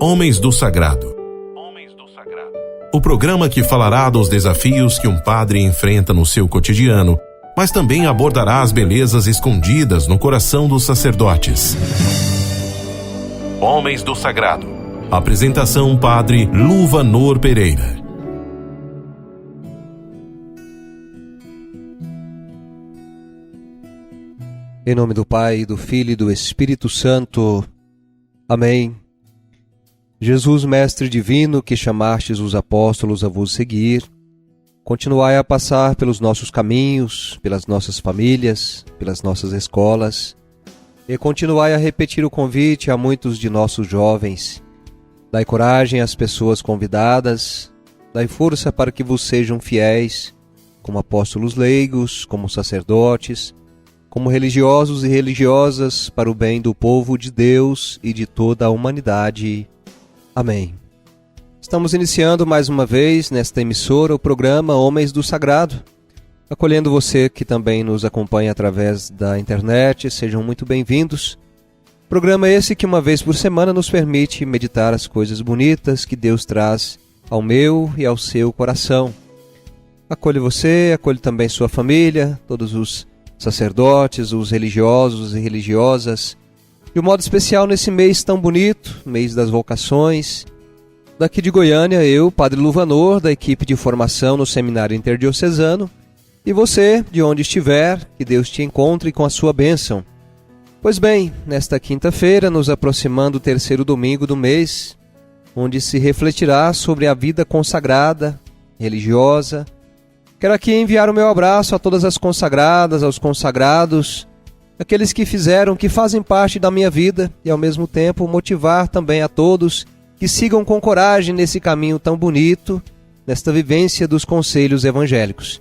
Homens do Sagrado. O programa que falará dos desafios que um padre enfrenta no seu cotidiano, mas também abordará as belezas escondidas no coração dos sacerdotes. Homens do Sagrado. Apresentação Padre Luvanor Pereira. Em nome do Pai, do Filho e do Espírito Santo. Amém. Jesus, Mestre Divino, que chamastes os apóstolos a vos seguir, continuai a passar pelos nossos caminhos, pelas nossas famílias, pelas nossas escolas, e continuai a repetir o convite a muitos de nossos jovens. Dai coragem às pessoas convidadas, dai força para que vos sejam fiéis, como apóstolos leigos, como sacerdotes, como religiosos e religiosas, para o bem do povo de Deus e de toda a humanidade. Amém. Estamos iniciando mais uma vez nesta emissora o programa Homens do Sagrado, acolhendo você que também nos acompanha através da internet. Sejam muito bem-vindos. Programa esse que uma vez por semana nos permite meditar as coisas bonitas que Deus traz ao meu e ao seu coração. Acolho você, acolho também sua família, todos os sacerdotes, os religiosos e religiosas, de um modo especial nesse mês tão bonito, mês das vocações. Daqui de Goiânia, eu, Padre Luvanor, da equipe de formação no Seminário Interdiocesano, e você, de onde estiver, que Deus te encontre com a sua bênção. Pois bem, nesta quinta-feira, nos aproximando do terceiro domingo do mês, onde se refletirá sobre a vida consagrada, religiosa, quero aqui enviar o meu abraço a todas as consagradas, aos consagrados, aqueles que fizeram, que fazem parte da minha vida, e ao mesmo tempo motivar também a todos que sigam com coragem nesse caminho tão bonito, nesta vivência dos conselhos evangélicos.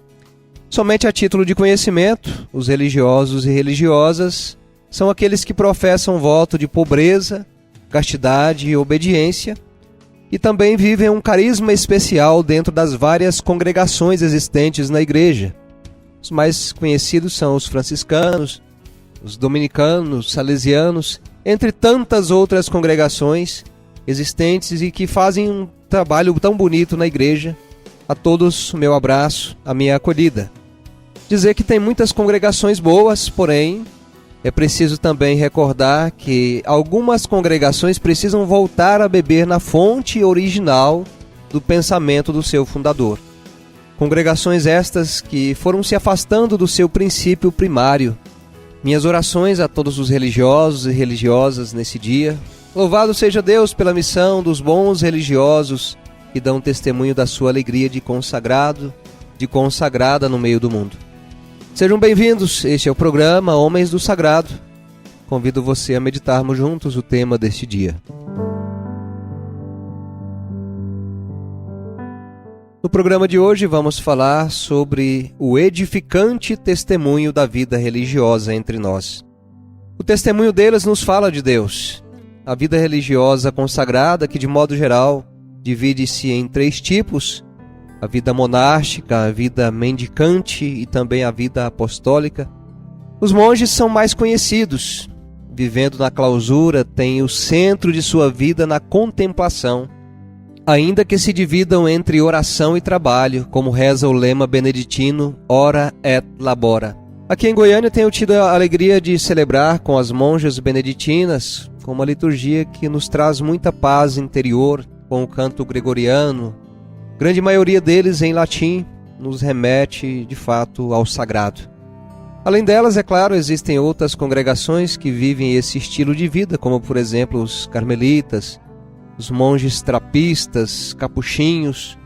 Somente a título de conhecimento, os religiosos e religiosas são aqueles que professam voto de pobreza, castidade e obediência, e também vivem um carisma especial dentro das várias congregações existentes na igreja. Os mais conhecidos são os franciscanos, os dominicanos, salesianos, entre tantas outras congregações existentes e que fazem um trabalho tão bonito na igreja. A todos o meu abraço, a minha acolhida. Dizer que tem muitas congregações boas, porém é preciso também recordar que algumas congregações precisam voltar a beber na fonte original do pensamento do seu fundador. Congregações estas que foram se afastando do seu princípio primário. Minhas orações a todos os religiosos e religiosas nesse dia. Louvado seja Deus pela missão dos bons religiosos que dão testemunho da sua alegria de consagrado, de consagrada no meio do mundo. Sejam bem-vindos, este é o programa Homens do Sagrado. Convido você a meditarmos juntos o tema deste dia. No programa de hoje vamos falar sobre o edificante testemunho da vida religiosa entre nós. O testemunho deles nos fala de Deus. A vida religiosa consagrada, que de modo geral divide-se em 3 tipos: a vida monástica, a vida mendicante e também a vida apostólica. Os monges são mais conhecidos. Vivendo na clausura, têm o centro de sua vida na contemplação, ainda que se dividam entre oração e trabalho, como reza o lema beneditino Ora et Labora. Aqui em Goiânia tenho tido a alegria de celebrar com as monjas beneditinas, com uma liturgia que nos traz muita paz interior, com o canto gregoriano. Grande maioria deles em latim nos remete, de fato, ao sagrado. Além delas, é claro, existem outras congregações que vivem esse estilo de vida, como, por exemplo, os carmelitas, os monges trapistas, capuchinhos.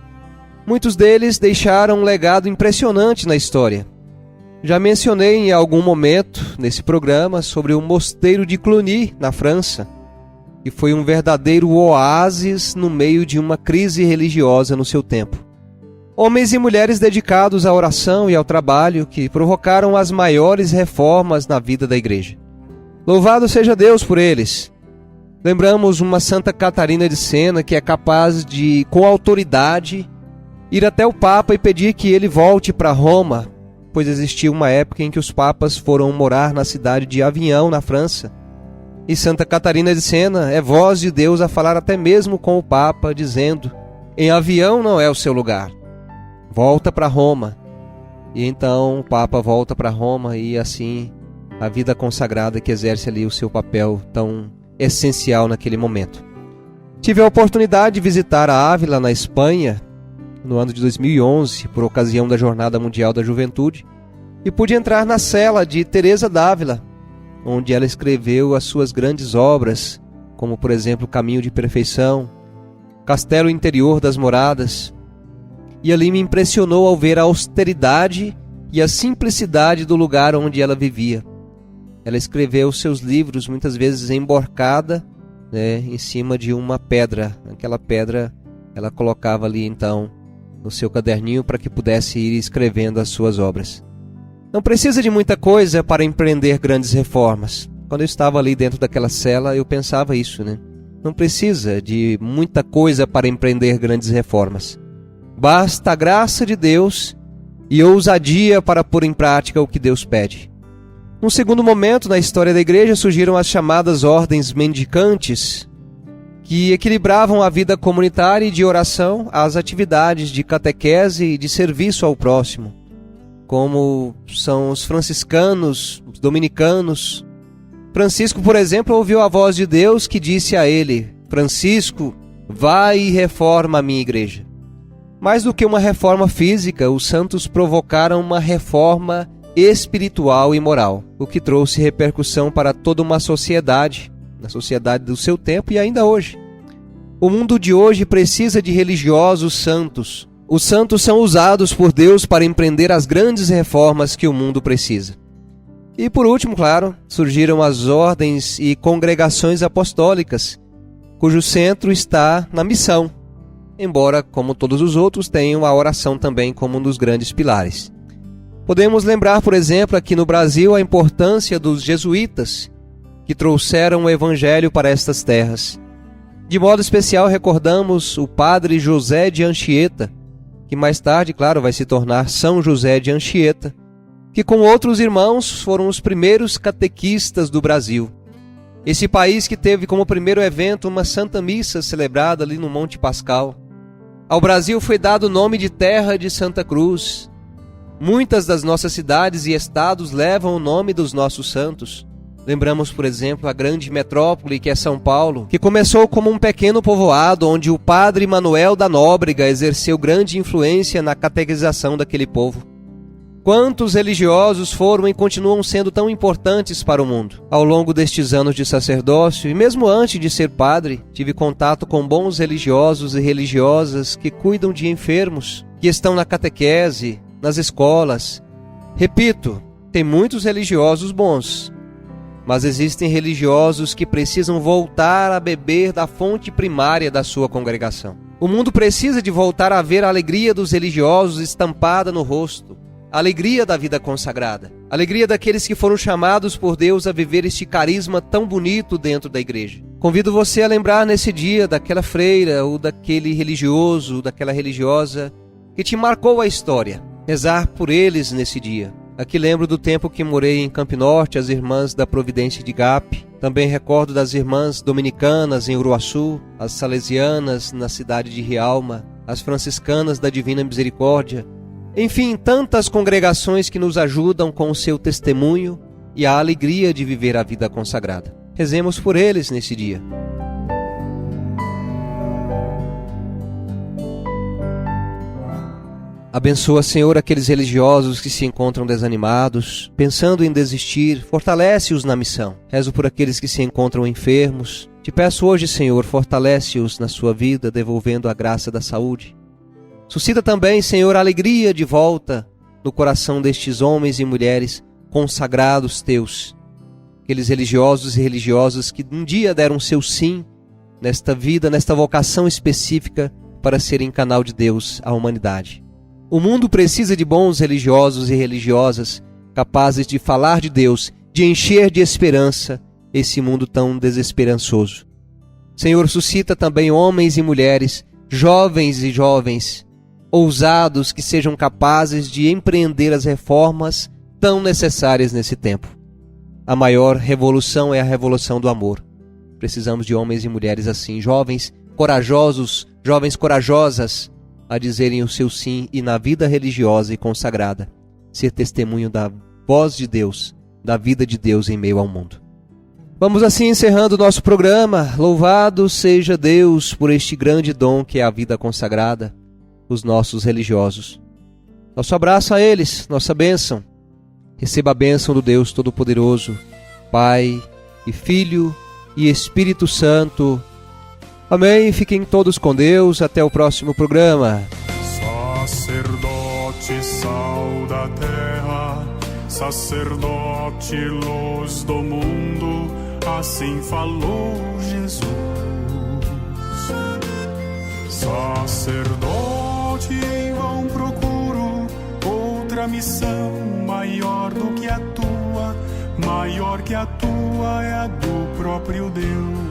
Muitos deles deixaram um legado impressionante na história. Já mencionei em algum momento nesse programa sobre o mosteiro de Cluny, na França, que foi um verdadeiro oásis no meio de uma crise religiosa no seu tempo. Homens e mulheres dedicados à oração e ao trabalho que provocaram as maiores reformas na vida da igreja. Louvado seja Deus por eles. Lembramos uma Santa Catarina de Sena que é capaz de, com autoridade, ir até o Papa e pedir que ele volte para Roma, pois existia uma época em que os papas foram morar na cidade de Avignon, na França. E Santa Catarina de Sena é voz de Deus a falar até mesmo com o Papa, dizendo: em avião não é o seu lugar, volta para Roma. E então o Papa volta para Roma e assim a vida consagrada que exerce ali o seu papel tão essencial naquele momento. Tive a oportunidade de visitar a Ávila, na Espanha, no ano de 2011, por ocasião da Jornada Mundial da Juventude, e pude entrar na cela de Teresa d'Ávila, onde ela escreveu as suas grandes obras, como por exemplo Caminho de Perfeição, Castelo Interior das Moradas. E ali me impressionou ao ver a austeridade e a simplicidade do lugar onde ela vivia. Ela escreveu seus livros muitas vezes emborcada, em cima de uma pedra. Aquela pedra ela colocava ali então no seu caderninho para que pudesse ir escrevendo as suas obras. Não precisa de muita coisa para empreender grandes reformas. Quando eu estava ali dentro daquela cela, eu pensava isso, Não precisa de muita coisa para empreender grandes reformas. Basta a graça de Deus e ousadia para pôr em prática o que Deus pede. Num segundo momento, na história da igreja, surgiram as chamadas ordens mendicantes, que equilibravam a vida comunitária e de oração às atividades de catequese e de serviço ao próximo, como são os franciscanos, os dominicanos. Francisco, por exemplo, ouviu a voz de Deus que disse a ele: Francisco, vai e reforma a minha igreja. Mais do que uma reforma física, os santos provocaram uma reforma espiritual e moral, o que trouxe repercussão para toda uma sociedade, na sociedade do seu tempo e ainda hoje. O mundo de hoje precisa de religiosos santos. Os santos são usados por Deus para empreender as grandes reformas que o mundo precisa. E por último, claro, surgiram as ordens e congregações apostólicas, cujo centro está na missão, embora, como todos os outros, tenham a oração também como um dos grandes pilares. Podemos lembrar, por exemplo, aqui no Brasil, a importância dos jesuítas, que trouxeram o evangelho para estas terras. De modo especial, recordamos o padre José de Anchieta, que mais tarde, claro, vai se tornar São José de Anchieta, que com outros irmãos foram os primeiros catequistas do Brasil. Esse país que teve como primeiro evento uma Santa Missa celebrada ali no Monte Pascal. Ao Brasil foi dado o nome de Terra de Santa Cruz. Muitas das nossas cidades e estados levam o nome dos nossos santos. Lembramos, por exemplo, a grande metrópole que é São Paulo, que começou como um pequeno povoado onde o padre Manuel da Nóbrega exerceu grande influência na catequização daquele povo. Quantos religiosos foram e continuam sendo tão importantes para o mundo? Ao longo destes anos de sacerdócio, e mesmo antes de ser padre, tive contato com bons religiosos e religiosas que cuidam de enfermos, que estão na catequese, nas escolas. Repito, tem muitos religiosos bons, mas existem religiosos que precisam voltar a beber da fonte primária da sua congregação. O mundo precisa de voltar a ver a alegria dos religiosos estampada no rosto, a alegria da vida consagrada, a alegria daqueles que foram chamados por Deus a viver este carisma tão bonito dentro da igreja. Convido você a lembrar nesse dia daquela freira ou daquele religioso, daquela religiosa que te marcou a história. Rezar por eles nesse dia. Aqui lembro do tempo que morei em Campo Norte, as irmãs da Providência de Gap. Também recordo das irmãs dominicanas em Uruaçu, as salesianas na cidade de Rialma, as franciscanas da Divina Misericórdia. Enfim, tantas congregações que nos ajudam com o seu testemunho e a alegria de viver a vida consagrada. Rezemos por eles nesse dia. Abençoa, Senhor, aqueles religiosos que se encontram desanimados, pensando em desistir, fortalece-os na missão. Rezo por aqueles que se encontram enfermos. Te peço hoje, Senhor, fortalece-os na sua vida, devolvendo a graça da saúde. Suscita também, Senhor, a alegria de volta no coração destes homens e mulheres consagrados teus. Aqueles religiosos e religiosas que um dia deram seu sim nesta vida, nesta vocação específica para serem canal de Deus à humanidade. O mundo precisa de bons religiosos e religiosas capazes de falar de Deus, de encher de esperança esse mundo tão desesperançoso. Senhor, suscita também homens e mulheres, jovens e jovens, ousados que sejam capazes de empreender as reformas tão necessárias nesse tempo. A maior revolução é a revolução do amor. Precisamos de homens e mulheres assim, jovens corajosos, jovens corajosas, a dizerem o seu sim e na vida religiosa e consagrada, ser testemunho da voz de Deus, da vida de Deus em meio ao mundo. Vamos assim encerrando o nosso programa. Louvado seja Deus por este grande dom que é a vida consagrada, os nossos religiosos. Nosso abraço a eles, nossa bênção. Receba a bênção do Deus Todo-Poderoso, Pai e Filho e Espírito Santo. Amém. Fiquem todos com Deus. Até o próximo programa. Sacerdote, sal da terra, sacerdote, luz do mundo, assim falou Jesus. Sacerdote, em vão procuro outra missão maior do que a tua, maior que a tua é a do próprio Deus.